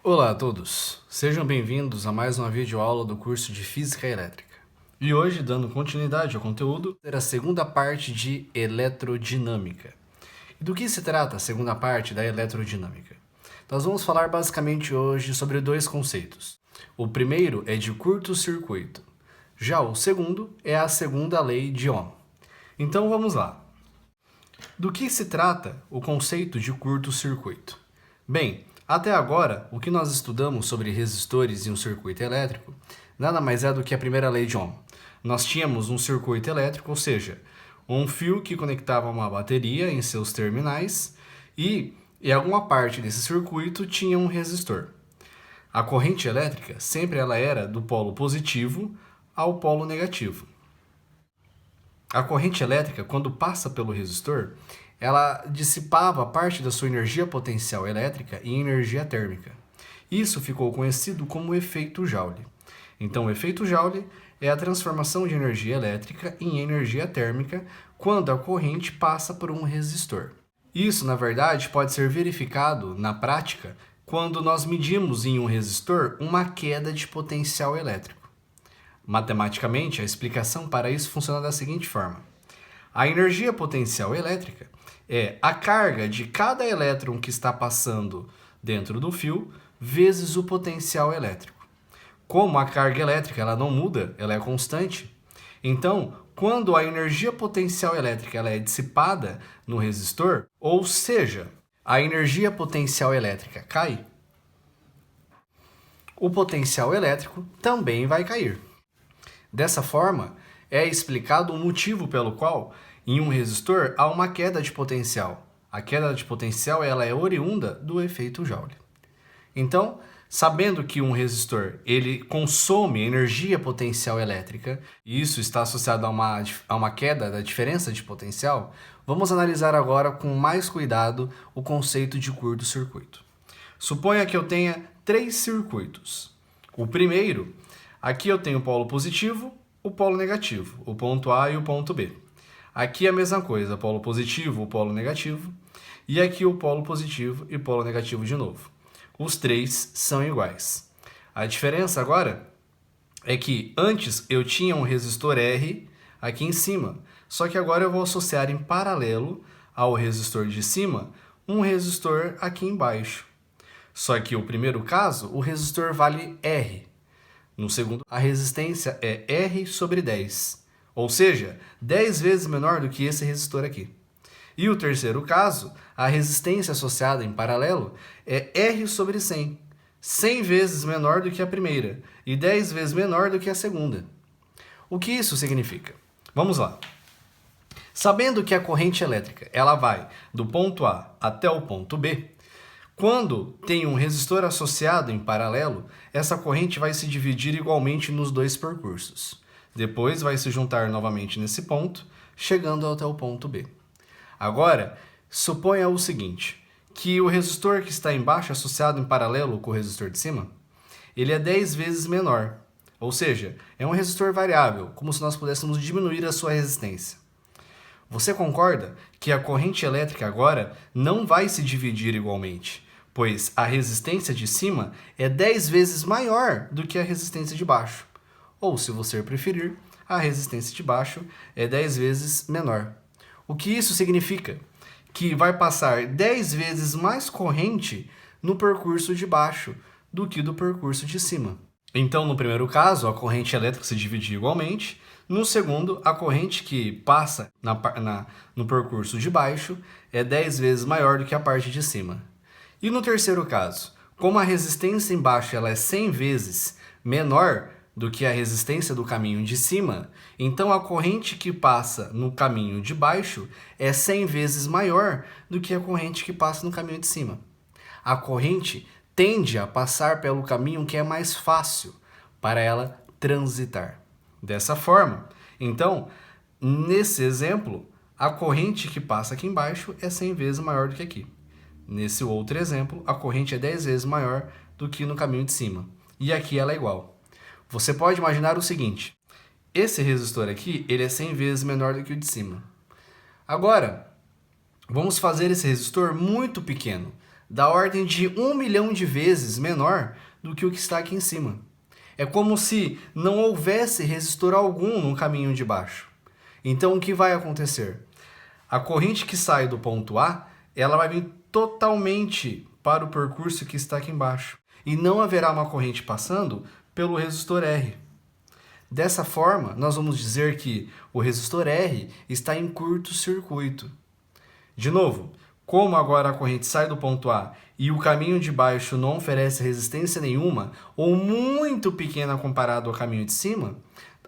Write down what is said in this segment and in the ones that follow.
Olá a todos, sejam bem-vindos a mais uma videoaula do curso de Física Elétrica. E hoje, dando continuidade ao conteúdo, será a segunda parte de Eletrodinâmica. E do que se trata a segunda parte da Eletrodinâmica? Nós vamos falar basicamente hoje sobre dois conceitos. O primeiro é de curto-circuito, já o segundo é a segunda lei de Ohm. Então vamos lá. Do que se trata o conceito de curto-circuito? Bem, até agora, o que nós estudamos sobre resistores e um circuito elétrico nada mais é do que a primeira lei de Ohm. Nós tínhamos um circuito elétrico, ou seja, um fio que conectava uma bateria em seus terminais e em alguma parte desse circuito tinha um resistor. A corrente elétrica sempre ela era do polo positivo ao polo negativo. A corrente elétrica, quando passa pelo resistor, ela dissipava parte da sua energia potencial elétrica em energia térmica. Isso ficou conhecido como efeito Joule. Então, o efeito Joule é a transformação de energia elétrica em energia térmica quando a corrente passa por um resistor. Isso, na verdade, pode ser verificado na prática quando nós medimos em um resistor uma queda de potencial elétrico. Matematicamente, a explicação para isso funciona da seguinte forma. A energia potencial elétrica é a carga de cada elétron que está passando dentro do fio vezes o potencial elétrico. Como a carga elétrica ela não muda, ela é constante, então, quando a energia potencial elétrica ela é dissipada no resistor, ou seja, a energia potencial elétrica cai, o potencial elétrico também vai cair. Dessa forma, é explicado o motivo pelo qual, em um resistor, há uma queda de potencial. A queda de potencial ela é oriunda do efeito Joule. Então, sabendo que um resistor ele consome energia potencial elétrica, e isso está associado a uma queda da diferença de potencial, vamos analisar agora com mais cuidado o conceito de curto-circuito. Suponha que eu tenha 3 circuitos. O primeiro, aqui eu tenho o polo positivo, o polo negativo, o ponto A e o ponto B. Aqui é a mesma coisa, polo positivo, o polo negativo, e aqui o polo positivo e polo negativo de novo. Os três são iguais. A diferença agora é que antes eu tinha um resistor R aqui em cima, só que agora eu vou associar em paralelo ao resistor de cima um resistor aqui embaixo. Só que o primeiro caso, o resistor vale R. No segundo, a resistência é R sobre 10, ou seja, 10 vezes menor do que esse resistor aqui. E o terceiro caso, a resistência associada em paralelo é R sobre 100, 100 vezes menor do que a primeira e 10 vezes menor do que a segunda. O que isso significa? Vamos lá. Sabendo que a corrente elétrica ela vai do ponto A até o ponto B, quando tem um resistor associado em paralelo, essa corrente vai se dividir igualmente nos dois percursos. Depois vai se juntar novamente nesse ponto, chegando até o ponto B. Agora, suponha o seguinte, que o resistor que está embaixo associado em paralelo com o resistor de cima, ele é 10 vezes menor, ou seja, é um resistor variável, como se nós pudéssemos diminuir a sua resistência. Você concorda que a corrente elétrica agora não vai se dividir igualmente, pois a resistência de cima é 10 vezes maior do que a resistência de baixo. Ou, se você preferir, a resistência de baixo é 10 vezes menor. O que isso significa? Que vai passar 10 vezes mais corrente no percurso de baixo do que do percurso de cima. Então, no primeiro caso, a corrente elétrica se divide igualmente. No segundo, a corrente que passa no percurso de baixo é 10 vezes maior do que a parte de cima. E no terceiro caso, como a resistência embaixo ela é 100 vezes menor do que a resistência do caminho de cima, então a corrente que passa no caminho de baixo é 100 vezes maior do que a corrente que passa no caminho de cima. A corrente tende a passar pelo caminho que é mais fácil para ela transitar. Dessa forma, então, nesse exemplo, a corrente que passa aqui embaixo é 100 vezes maior do que aqui. Nesse outro exemplo, a corrente é 10 vezes maior do que no caminho de cima. E aqui ela é igual. Você pode imaginar o seguinte, esse resistor aqui, ele é 100 vezes menor do que o de cima. Agora, vamos fazer esse resistor muito pequeno, da ordem de 1 milhão de vezes menor do que o que está aqui em cima. É como se não houvesse resistor algum no caminho de baixo. Então, o que vai acontecer? A corrente que sai do ponto A, ela vai vir totalmente para o percurso que está aqui embaixo. E não haverá uma corrente passando pelo resistor R. Dessa forma, nós vamos dizer que o resistor R está em curto-circuito. De novo, como agora a corrente sai do ponto A e o caminho de baixo não oferece resistência nenhuma ou muito pequena comparado ao caminho de cima,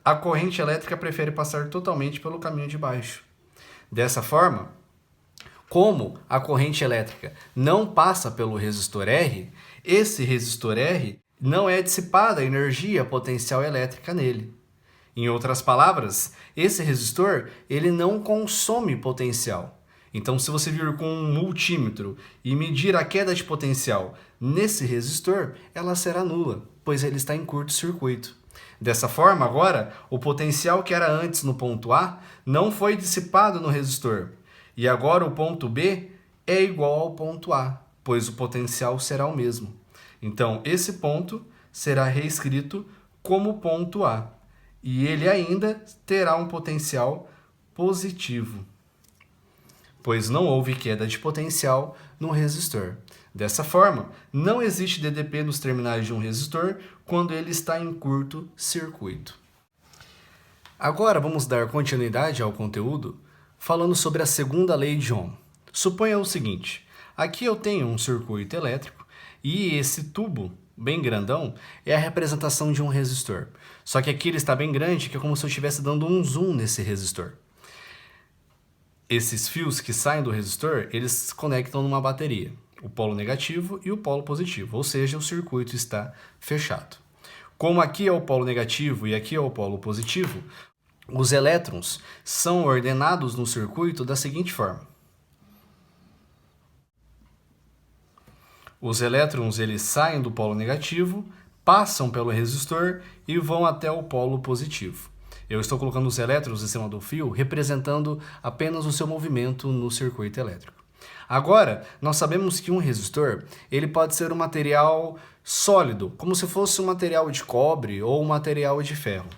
a corrente elétrica prefere passar totalmente pelo caminho de baixo. Dessa forma, como a corrente elétrica não passa pelo resistor R, esse resistor R não é dissipada a energia potencial elétrica nele. Em outras palavras, esse resistor ele não consome potencial. Então, se você vir com um multímetro e medir a queda de potencial nesse resistor, ela será nula, pois ele está em curto-circuito. Dessa forma, agora, o potencial que era antes no ponto A não foi dissipado no resistor. E agora o ponto B é igual ao ponto A, pois o potencial será o mesmo. Então, esse ponto será reescrito como ponto A. E ele ainda terá um potencial positivo, pois não houve queda de potencial no resistor. Dessa forma, não existe DDP nos terminais de um resistor quando ele está em curto-circuito. Agora vamos dar continuidade ao conteúdo falando sobre a segunda lei de Ohm. Suponha o seguinte, aqui eu tenho um circuito elétrico e esse tubo bem grandão é a representação de um resistor. Só que aqui ele está bem grande, que é como se eu estivesse dando um zoom nesse resistor. Esses fios que saem do resistor, eles se conectam numa bateria, o polo negativo e o polo positivo, ou seja, o circuito está fechado. Como aqui é o polo negativo e aqui é o polo positivo, os elétrons são ordenados no circuito da seguinte forma. Os elétrons eles saem do polo negativo, passam pelo resistor e vão até o polo positivo. Eu estou colocando os elétrons em cima do fio, representando apenas o seu movimento no circuito elétrico. Agora, nós sabemos que um resistor ele pode ser um material sólido, como se fosse um material de cobre ou um material de ferro.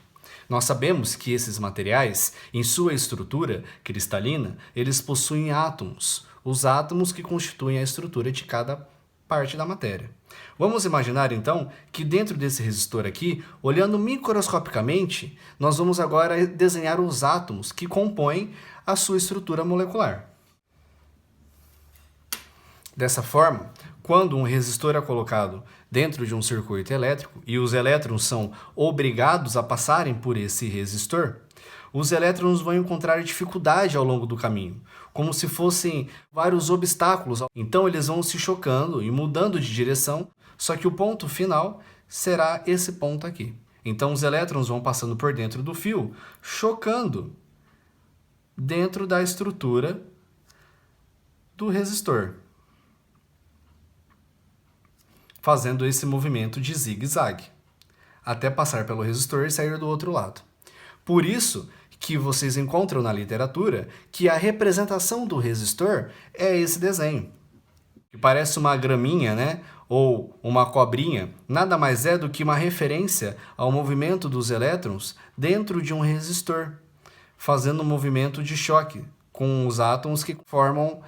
Nós sabemos que esses materiais, em sua estrutura cristalina, eles possuem átomos, os átomos que constituem a estrutura de cada parte da matéria. Vamos imaginar então que dentro desse resistor aqui, olhando microscopicamente, nós vamos agora desenhar os átomos que compõem a sua estrutura molecular. Dessa forma, quando um resistor é colocado dentro de um circuito elétrico e os elétrons são obrigados a passarem por esse resistor, os elétrons vão encontrar dificuldade ao longo do caminho, como se fossem vários obstáculos. Então eles vão se chocando e mudando de direção, só que o ponto final será esse ponto aqui. Então os elétrons vão passando por dentro do fio, chocando dentro da estrutura do resistor, fazendo esse movimento de zigue-zague, até passar pelo resistor e sair do outro lado. Por isso que vocês encontram na literatura que a representação do resistor é esse desenho, que parece uma graminha, né? Ou uma cobrinha, nada mais é do que uma referência ao movimento dos elétrons dentro de um resistor, fazendo um movimento de choque com os átomos que formam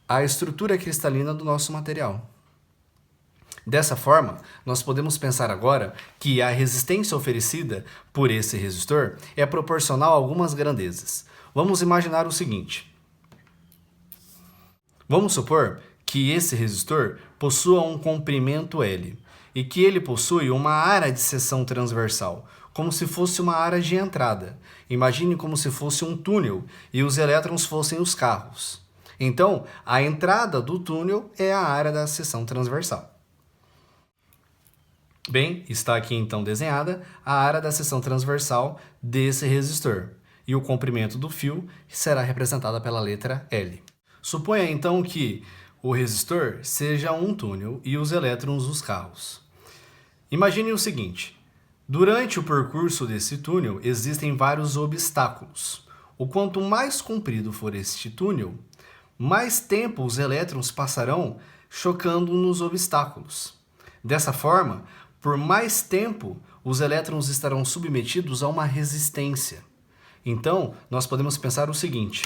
a estrutura cristalina do nosso material. Dessa forma, nós podemos pensar agora que a resistência oferecida por esse resistor é proporcional a algumas grandezas. Vamos imaginar o seguinte. Vamos supor que esse resistor possua um comprimento L e que ele possui uma área de seção transversal, como se fosse uma área de entrada. Imagine como se fosse um túnel e os elétrons fossem os carros. Então, a entrada do túnel é a área da seção transversal. Bem, está aqui então desenhada a área da seção transversal desse resistor e o comprimento do fio será representada pela letra L. Suponha então que o resistor seja um túnel e os elétrons os carros. Imagine o seguinte, durante o percurso desse túnel existem vários obstáculos. O quanto mais comprido for este túnel, mais tempo os elétrons passarão chocando nos obstáculos. Dessa forma, por mais tempo, os elétrons estarão submetidos a uma resistência. Então, nós podemos pensar o seguinte: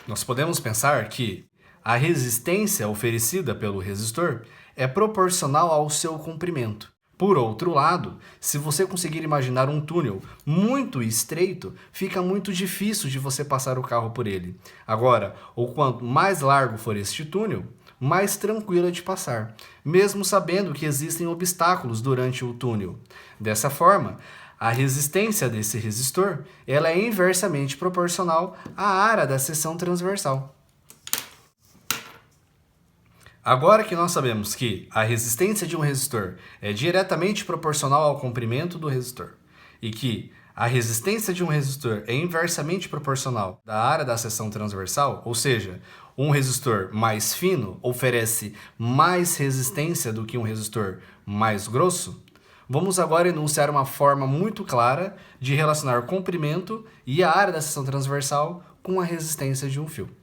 nós podemos pensar que a resistência oferecida pelo resistor é proporcional ao seu comprimento. Por outro lado, se você conseguir imaginar um túnel muito estreito, fica muito difícil de você passar o carro por ele. Agora, o quanto mais largo for este túnel, mais tranquilo é de passar, mesmo sabendo que existem obstáculos durante o túnel. Dessa forma, a resistência desse resistor ela é inversamente proporcional à área da seção transversal. Agora que nós sabemos que a resistência de um resistor é diretamente proporcional ao comprimento do resistor e que a resistência de um resistor é inversamente proporcional da área da seção transversal, ou seja, um resistor mais fino oferece mais resistência do que um resistor mais grosso, vamos agora enunciar uma forma muito clara de relacionar o comprimento e a área da seção transversal com a resistência de um fio.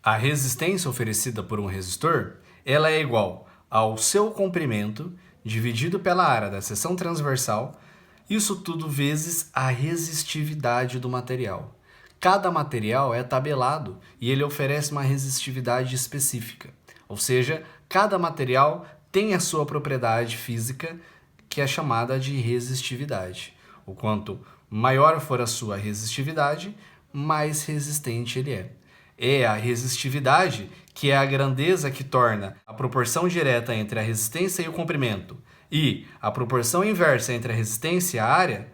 A resistência oferecida por um resistor, ela é igual ao seu comprimento dividido pela área da seção transversal, isso tudo vezes a resistividade do material. Cada material é tabelado e ele oferece uma resistividade específica, ou seja, cada material tem a sua propriedade física que é chamada de resistividade. O quanto maior for a sua resistividade, mais resistente ele é. É a resistividade que é a grandeza que torna a proporção direta entre a resistência e o comprimento e a proporção inversa entre a resistência e a área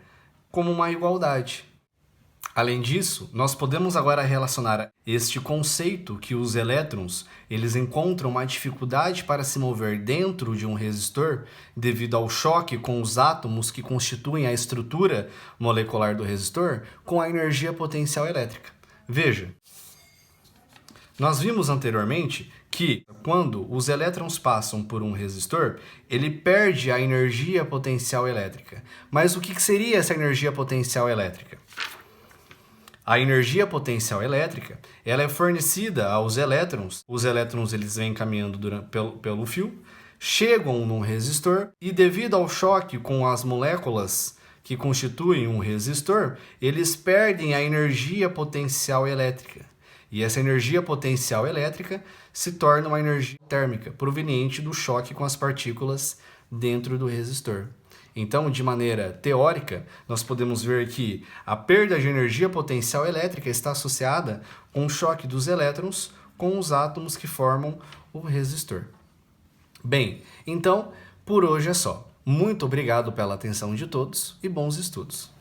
como uma igualdade. Além disso, nós podemos agora relacionar este conceito que os elétrons eles encontram uma dificuldade para se mover dentro de um resistor devido ao choque com os átomos que constituem a estrutura molecular do resistor com a energia potencial elétrica. Veja, nós vimos anteriormente que quando os elétrons passam por um resistor, ele perde a energia potencial elétrica. Mas o que seria essa energia potencial elétrica? A energia potencial elétrica ela é fornecida aos elétrons. Os elétrons eles vêm caminhando pelo fio, chegam num resistor e devido ao choque com as moléculas que constituem um resistor, eles perdem a energia potencial elétrica. E essa energia potencial elétrica se torna uma energia térmica, proveniente do choque com as partículas dentro do resistor. Então, de maneira teórica, nós podemos ver que a perda de energia potencial elétrica está associada com o choque dos elétrons com os átomos que formam o resistor. Bem, então, por hoje é só. Muito obrigado pela atenção de todos e bons estudos!